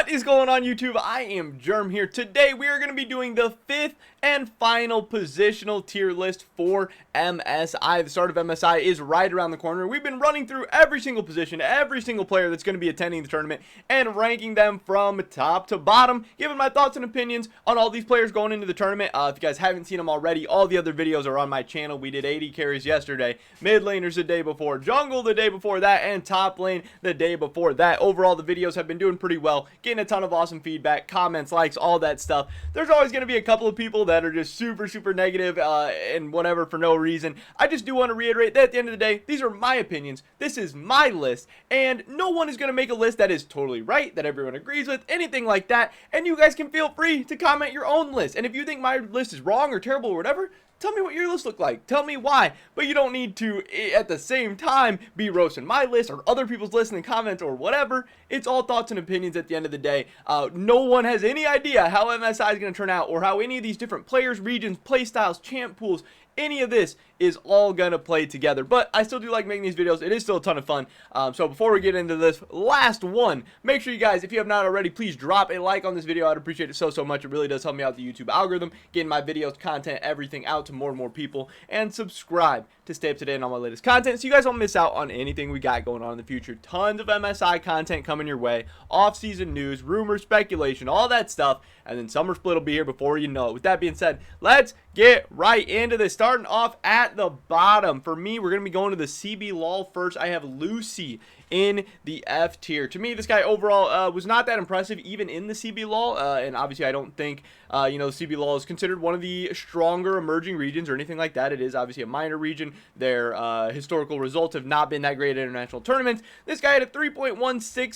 What is going on, YouTube? I am Germ here. Today we are going to be doing the 5th and final positional tier list for MSI. The start of MSI is right around the corner. We've been running through every single position, every single player that's going to be attending the tournament, and ranking them from top to bottom, giving my thoughts and opinions on all these players going into the tournament. If you guys haven't seen them already, all the other videos are on my channel. We did 80 carries yesterday, mid laners the day before, jungle the day before that, and top lane the day before that. Overall, the videos have been doing pretty well, getting a ton of awesome feedback, comments, likes, all that stuff. There's always going to be a couple of people that are just super negative and whatever for no reason. I just do want to reiterate that at the end of the day, these are my opinions. This is my list, and no one is going to make a list that is totally right, that everyone agrees with, anything like that. And you guys can feel free to comment your own list. And if you think my list is wrong or terrible or whatever, tell me what your list looked like. Tell me why. But you don't need to, at the same time, be roasting my list or other people's lists in the comments or whatever. It's all thoughts and opinions at the end of the day. No one has any idea how MSI is going to turn out or how any of these different players, regions, playstyles, champ pools, any of this is all gonna play together. But I still do like making these videos. It is still a ton of fun. So before we get into this last one, make sure you guys, if you have not already, please drop a like on this video. I'd appreciate it so much. It really does help me out the YouTube algorithm, getting my videos, content, everything out to more and more people. And subscribe to stay up to date on all my latest content so you guys don't miss out on anything we got going on in the future. Tons of MSI content coming your way, off-season news, rumors, speculation, all that stuff. And then Summer Split will be here before you know it. With that being said, let's get right into this. Starting off at the bottom, for me, we're going to be going to the CB LOL first. I have Lucy in the F tier. To me, this guy overall was not that impressive even in the CB LOL, and obviously I don't think the CB LOL is considered one of the stronger emerging regions or anything like that. It is obviously a minor region. Their historical results have not been that great at international tournaments. This guy had a 3.16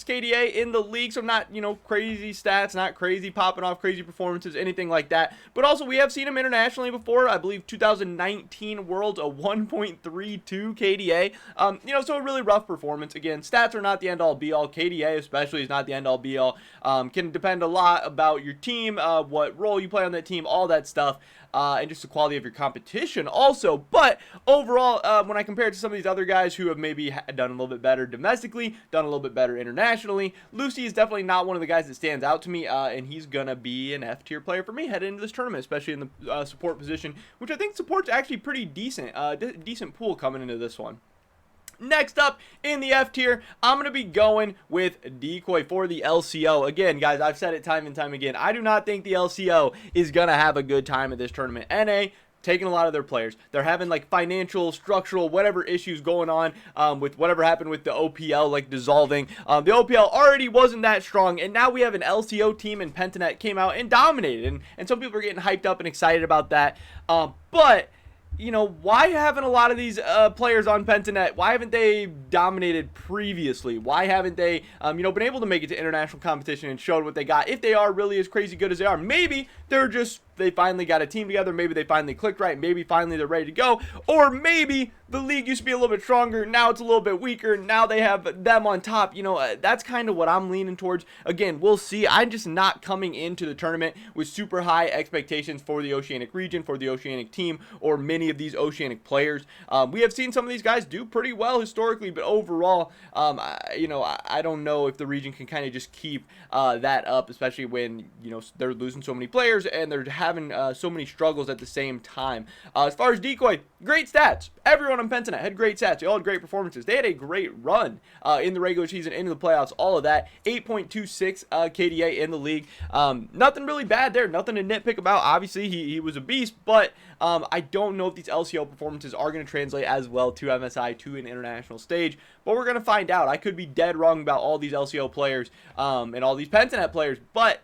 KDA in the league, so not, crazy stats, not crazy popping off crazy performances, anything like that. But also, we have seen him internationally before. I believe 2019 Worlds, a 1.32 KDA. So a really rough performance. Again, stats are not the end-all be-all. KDA especially is not the end-all be-all. Can depend a lot about your team, what role you play on that team, all that stuff, and just the quality of your competition also. But overall, when I compare it to some of these other guys who have maybe done a little bit better domestically, done a little bit better internationally, Lucy is definitely not one of the guys that stands out to me, and he's going to be an F-tier player for me headed into this tournament, especially in the support position, which I think support's actually pretty decent, decent pool coming into this one. Next up in the F tier, I'm going to be going with Decoy for the LCO. Again, guys, I've said it time and time again. I do not think the LCO is going to have a good time at this tournament. NA taking a lot of their players. They're having like financial, structural, whatever issues going on with whatever happened with the OPL, like dissolving. The OPL already wasn't that strong, and now we have an LCO team, and Pentanet came out and dominated. And some people are getting hyped up and excited about that. But why haven't a lot of these players on Pentanet, why haven't they dominated previously? Why haven't they, been able to make it to international competition and showed what they got? If they are really as crazy good as they are, maybe they finally got a team together, maybe they finally clicked right, maybe finally they're ready to go, or maybe the league used to be a little bit stronger, now it's a little bit weaker, now they have them on top. That's kind of what I'm leaning towards. Again, we'll see. I'm just not coming into the tournament with super high expectations for the Oceanic region, for the Oceanic team, or many of these Oceanic players. We have seen some of these guys do pretty well historically, but overall, I don't know if the region can kind of just keep that up, especially when, they're losing so many players and they're having so many struggles at the same time. As far as Decoy, great stats. Everyone on Pentanet had great stats. They all had great performances. They had a great run in the regular season, into the playoffs, all of that. 8.26 KDA in the league. Nothing really bad there. Nothing to nitpick about. Obviously, he was a beast, but I don't know if these LCO performances are going to translate as well to MSI, to an international stage, but we're going to find out. I could be dead wrong about all these LCO players and all these Pentanet players, but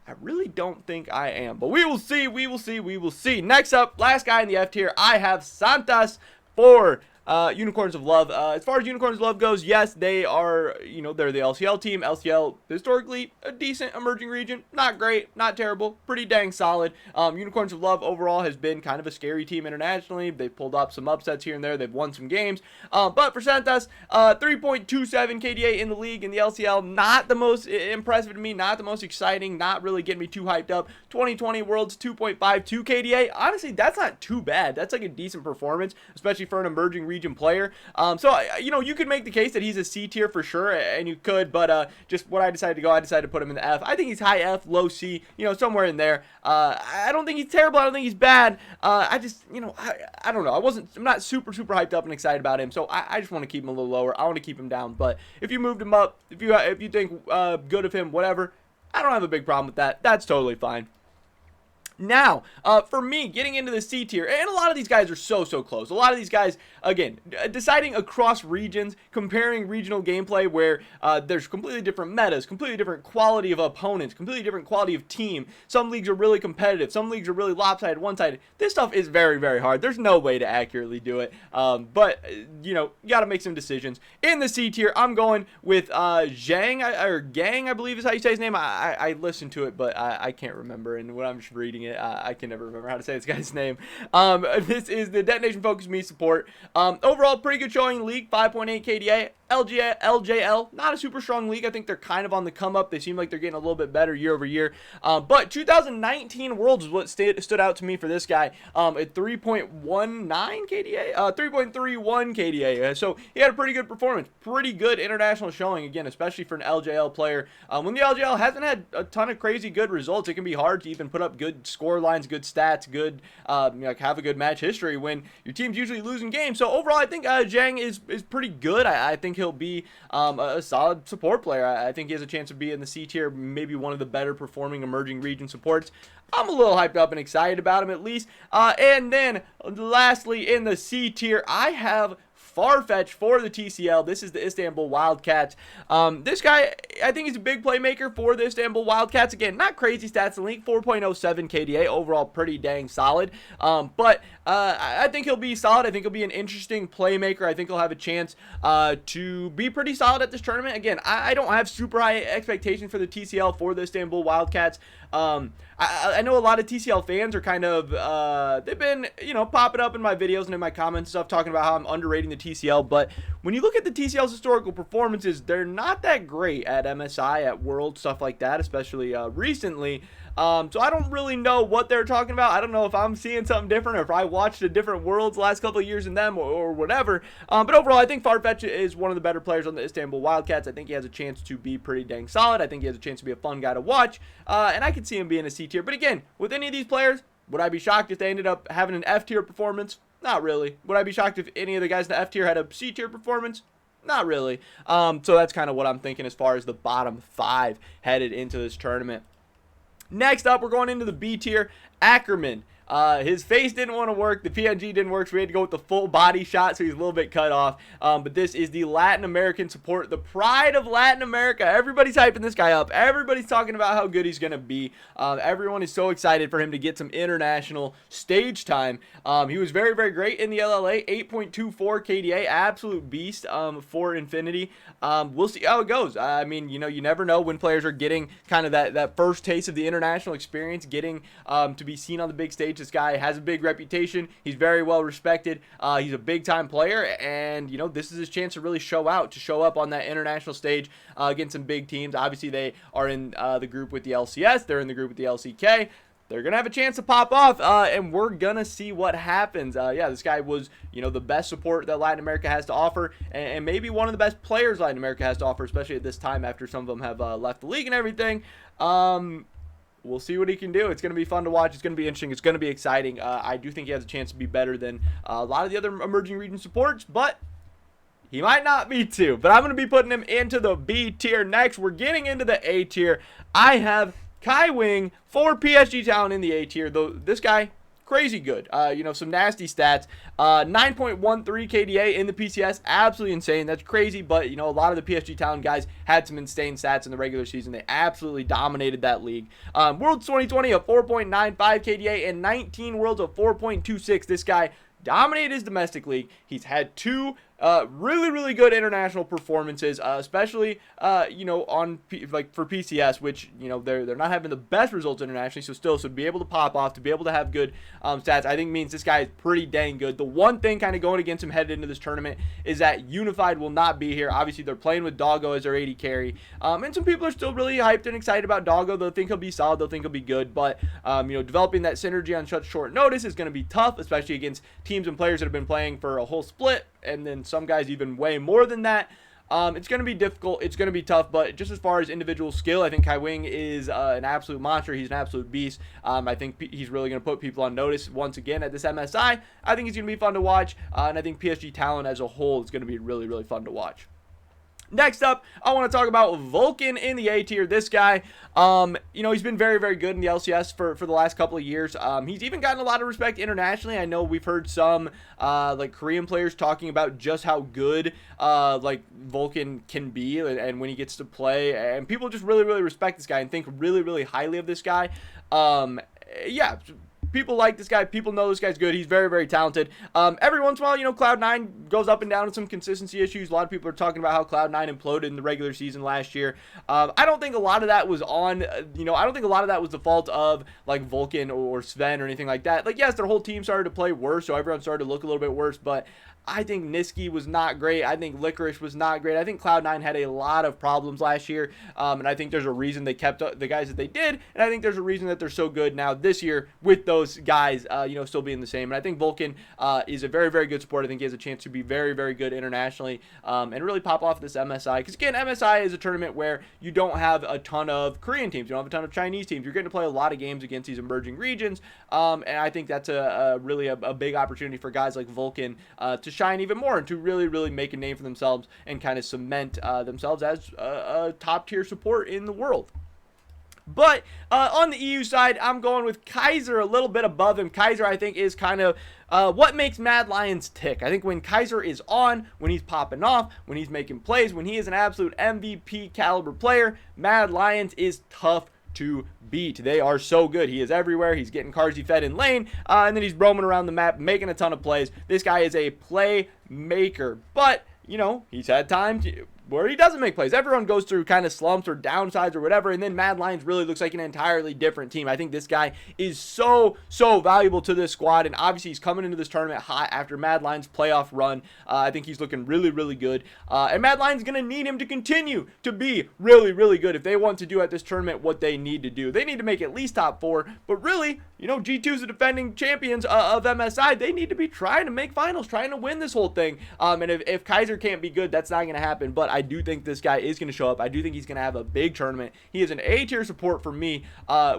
I really don't think I am. But we will see, we will see, we will see. Next up, last guy in the F tier, I have Santas for Unicorns of Love. As far as Unicorns of Love goes, yes, they are, they're the LCL team. LCL, historically, a decent emerging region. Not great, not terrible, pretty dang solid. Unicorns of Love overall has been kind of a scary team internationally. They've pulled up some upsets here and there. They've won some games. But for Santas, 3.27 KDA in the league in the LCL, not the most impressive to me, not the most exciting, not really getting me too hyped up. 2020 Worlds, 2.52 KDA. Honestly, that's not too bad. That's like a decent performance, especially for an emerging region region player. So you know, you could make the case that he's a C tier for sure, and you could, but just what I decided to go, I decided to put him in the F. I think he's high F, low C, you know, somewhere in there. I don't think he's terrible. I don't think he's bad. I just, you know, I don't know. I'm not super hyped up and excited about him, so I just want to keep him a little lower. I want to keep him down, but if you moved him up, if you think good of him, whatever, I don't have a big problem with that. That's totally fine. Now, for me, getting into the C tier, and a lot of these guys are so close. A lot of these guys, again, deciding across regions, comparing regional gameplay where there's completely different metas, completely different quality of opponents, completely different quality of team. Some leagues are really competitive. Some leagues are really lopsided, one-sided. This stuff is very hard. There's no way to accurately do it. But, you know, you got to make some decisions. In the C tier, I'm going with Gang, I believe is how you say his name. I listened to it, but I can't remember. And when I'm just reading it, I can never remember how to say this guy's name. This is the Detonation Focus Me support. Overall, pretty good showing in the league, 5.8 KDA. LJL, not a super strong league. I think they're kind of on the come up. They seem like they're getting a little bit better year over year. But 2019 Worlds is what stood out to me for this guy at 3.19 KDA, 3.31 KDA. So he had a pretty good performance, pretty good international showing, again, especially for an LJL player. When the LJL hasn't had a ton of crazy good results, it can be hard to even put up good score lines, good stats, good, like have a good match history when your team's usually losing games. So overall, I think Zhang is pretty good. I think he'll be a solid support player. I think he has a chance to be in the C tier, maybe one of the better performing emerging region supports. I'm a little hyped up and excited about him at least. And then lastly, in the C tier, I have Farfetch for the TCL. This is the Istanbul Wildcats. This guy, I think he's a big playmaker for the Istanbul Wildcats. Again, not crazy stats in the league, 4.07 KDA. Overall, pretty dang solid. But I think he'll be solid. I think he'll be an interesting playmaker. I think he'll have a chance to be pretty solid at this tournament. Again, I don't have super high expectations for the TCL for the Istanbul Wildcats. I know a lot of TCL fans are kind of, they've been, you know, popping up in my videos and in my comments and stuff talking about how I'm underrating the TCL, but when you look at the TCL's historical performances, they're not that great at MSI, at World, stuff like that, especially recently. So I don't really know what they're talking about. I don't know if I'm seeing something different or if I watched a different Worlds the last couple of years in them or whatever. But overall, I think Farfetch is one of the better players on the Istanbul Wildcats. I think he has a chance to be pretty dang solid. I think he has a chance to be a fun guy to watch. And I could see him being a C tier. But again, with any of these players, would I be shocked if they ended up having an F tier performance? Not really. Would I be shocked if any of the guys in the F tier had a C tier performance? Not really. So that's kind of what I'm thinking as far as the bottom 5 headed into this tournament. Next up, we're going into the B tier. Ackerman. His face didn't want to work. The PNG didn't work, so we had to go with the full body shot, so he's a little bit cut off. But this is the Latin American support, the pride of Latin America. Everybody's hyping this guy up. Everybody's talking about how good he's going to be. Everyone is so excited for him to get some international stage time. He was very great in the LLA, 8.24 KDA, absolute beast for Infinity. We'll see how it goes. I mean, you know, you never know when players are getting kind of that first taste of the international experience, getting to be seen on the big stage. This guy has a big reputation. He's very well respected. He's a big time player, and you know, this is his chance to really show up on that international stage against some big teams. Obviously, they are in the group with the LCS. They're in the group with the LCK. They're going to have a chance to pop off, and we're going to see what happens. Yeah, this guy was, you know, the best support that Latin America has to offer, and maybe one of the best players Latin America has to offer, especially at this time after some of them have left the league and everything. We'll see what he can do. It's going to be fun to watch. It's going to be interesting. It's going to be exciting. I do think he has a chance to be better than a lot of the other emerging region supports, but he might not be too. But I'm going to be putting him into the B tier next. We're getting into the A tier. I have Kai Wing for PSG Town in the A tier, though this guy, crazy good. You know, some nasty stats. 9.13 KDA in the PCS. Absolutely insane. That's crazy, but, you know, a lot of the PSG Town guys had some insane stats in the regular season. They absolutely dominated that league. Worlds 2020 of 4.95 KDA and 19 Worlds of 4.26. This guy dominated his domestic league. He's had 2 really good international performances, especially you know, on for PCS, which, you know, they're not having the best results internationally, so to be able to pop off, to be able to have good stats, I think means this guy is pretty dang good. The one thing kind of going against him headed into this tournament is that Unified will not be here. Obviously, they're playing with Doggo as their AD carry, and some people are still really hyped and excited about Doggo. They'll think he'll be solid, they'll think he'll be good, but you know, developing that synergy on such short notice is going to be tough, especially against teams and players that have been playing for a whole split and then some guys even way more than that. It's going to be difficult. It's going to be tough, but just as far as individual skill, I think Kai Wing is an absolute monster. He's an absolute beast. I think he's really going to put people on notice once again at this MSI. I think he's going to be fun to watch, and I think PSG talent as a whole is going to be really, really fun to watch. Next up, I want to talk about Vulcan in the A tier. This guy, he's been very, very good in the LCS for the last couple of years. He's even gotten a lot of respect internationally. I know we've heard some like Korean players talking about just how good like Vulcan can be and when he gets to play, and people just really, really respect this guy and think really, really highly of this guy. Yeah. People like this guy. People know this guy's good. He's very, very talented. Every once in a while, Cloud9 goes up and down with some consistency issues. A lot of people are talking about how Cloud9 imploded in the regular season last year. I don't think a lot of that was on, I don't think a lot of that was the fault of, like, Vulcan or Sven or anything like that. Like, yes, their whole team started to play worse, so everyone started to look a little bit worse, but I think Niski was not great. I think Licorice was not great. I think Cloud9 had a lot of problems last year, and I think there's a reason they kept the guys that they did, and I think there's a reason that they're so good now this year with those guys, still being the same. And I think Vulcan is a very, very good support. I think he has a chance to be very, very good internationally and really pop off this MSI. Because, again, MSI is a tournament where you don't have a ton of Korean teams. You don't have a ton of Chinese teams. You're getting to play a lot of games against these emerging regions, and I think that's really a big opportunity for guys like Vulcan to shine even more and to really, really make a name for themselves and kind of cement themselves as a top-tier support in the world. But on the EU side, I'm going with Kaiser a little bit above him. Kaiser, I think, is kind of what makes Mad Lions tick. I think when Kaiser is on, when he's popping off, when he's making plays, when he is an absolute MVP caliber player, Mad Lions is tough to beat. They are so good. He is everywhere. He's getting Carzzy fed in lane, and then he's roaming around the map, making a ton of plays. This guy is a playmaker, but, he's had time where he doesn't make plays. Everyone goes through kind of slumps or downsides or whatever, and then Mad Lions really looks like an entirely different team. I think this guy is so valuable to this squad, and obviously he's coming into this tournament hot after Mad Lions' playoff run. I think he's looking really, really good, and Mad Lions going to need him to continue to be really, really good if they want to do at this tournament what they need to do. They need to make at least top 4, but really, G2 is the defending champions of MSI. They need to be trying to make finals, trying to win this whole thing, and if Kaiser can't be good, that's not going to happen, but I do think this guy is going to show up. I do think he's going to have a big tournament. He is an A-tier support for me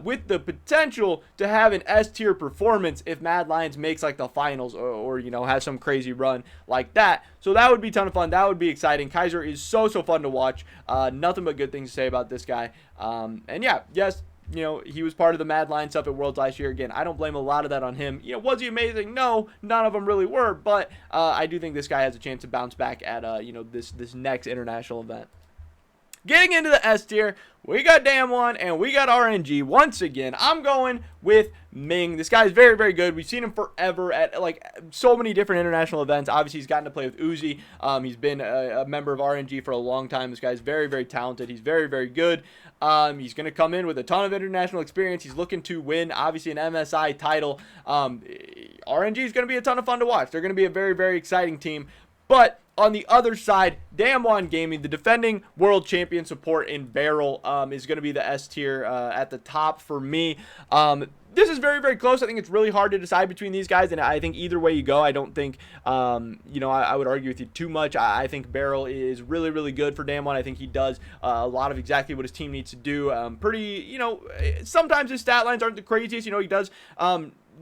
with the potential to have an S-tier performance if Mad Lions makes like the finals or has some crazy run like that. So that would be a ton of fun. That would be exciting. Kaiser is so fun to watch. Nothing but good things to say about this guy. And yeah, yes, he was part of the Mad Lions stuff at Worlds last year. Again, I don't blame a lot of that on him. Was he amazing? No, none of them really were. But I do think this guy has a chance to bounce back at, this next international event. Getting into the S tier, we got Damwon and we got RNG. Once again, I'm going with Ming. This guy is very, very good. We've seen him forever at like so many different international events. Obviously, he's gotten to play with Uzi. He's been a member of RNG for a long time. This guy is very, very talented. He's very, very good. He's going to come in with a ton of international experience. He's looking to win, obviously, an MSI title. RNG is going to be a ton of fun to watch. They're going to be a very, very exciting team. But on the other side, Damwon Gaming, the defending world champion support in Barrel, is going to be the S tier at the top for me. This is very, very close. I think it's really hard to decide between these guys, and I think either way you go, I don't think, I would argue with you too much. I think Barrel is really, really good for Damwon. I think he does a lot of exactly what his team needs to do. Sometimes his stat lines aren't the craziest. He does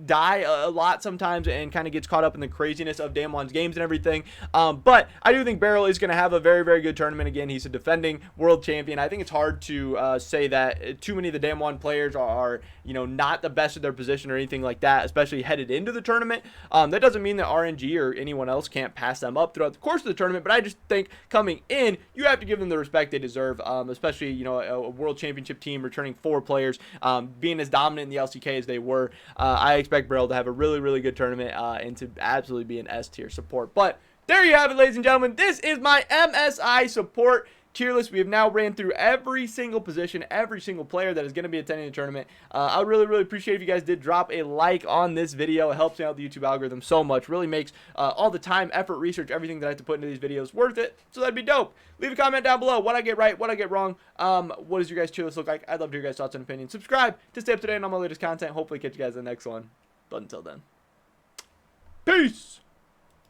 die a lot sometimes and kind of gets caught up in the craziness of Damwon's games and everything, but I do think Barrel is going to have a very, very good tournament. Again, he's a defending world champion. I think it's hard to say that too many of the Damwon players are not the best at their position or anything like that, especially headed into the tournament. That doesn't mean that RNG or anyone else can't pass them up throughout the course of the tournament, but I just think coming in, you have to give them the respect they deserve, especially a world championship team returning 4 players, being as dominant in the LCK as they were. I expect Barrel to have a really, really good tournament and to absolutely be an S tier support. But there you have it, ladies and gentlemen. This is my MSI support tier list. We have now ran through every single position, every single player that is going to be attending the tournament. I would really, really appreciate if you guys did drop a like on this video. It helps me out the YouTube algorithm so much. Really makes all the time, effort, research, everything that I have to put into these videos worth it. So that'd be dope. Leave a comment down below what I get right, what I get wrong. What does your guys' tier list look like? I'd love to hear your guys' thoughts and opinions. Subscribe to stay up to date on all my latest content. Hopefully catch you guys in the next one. But until then, peace!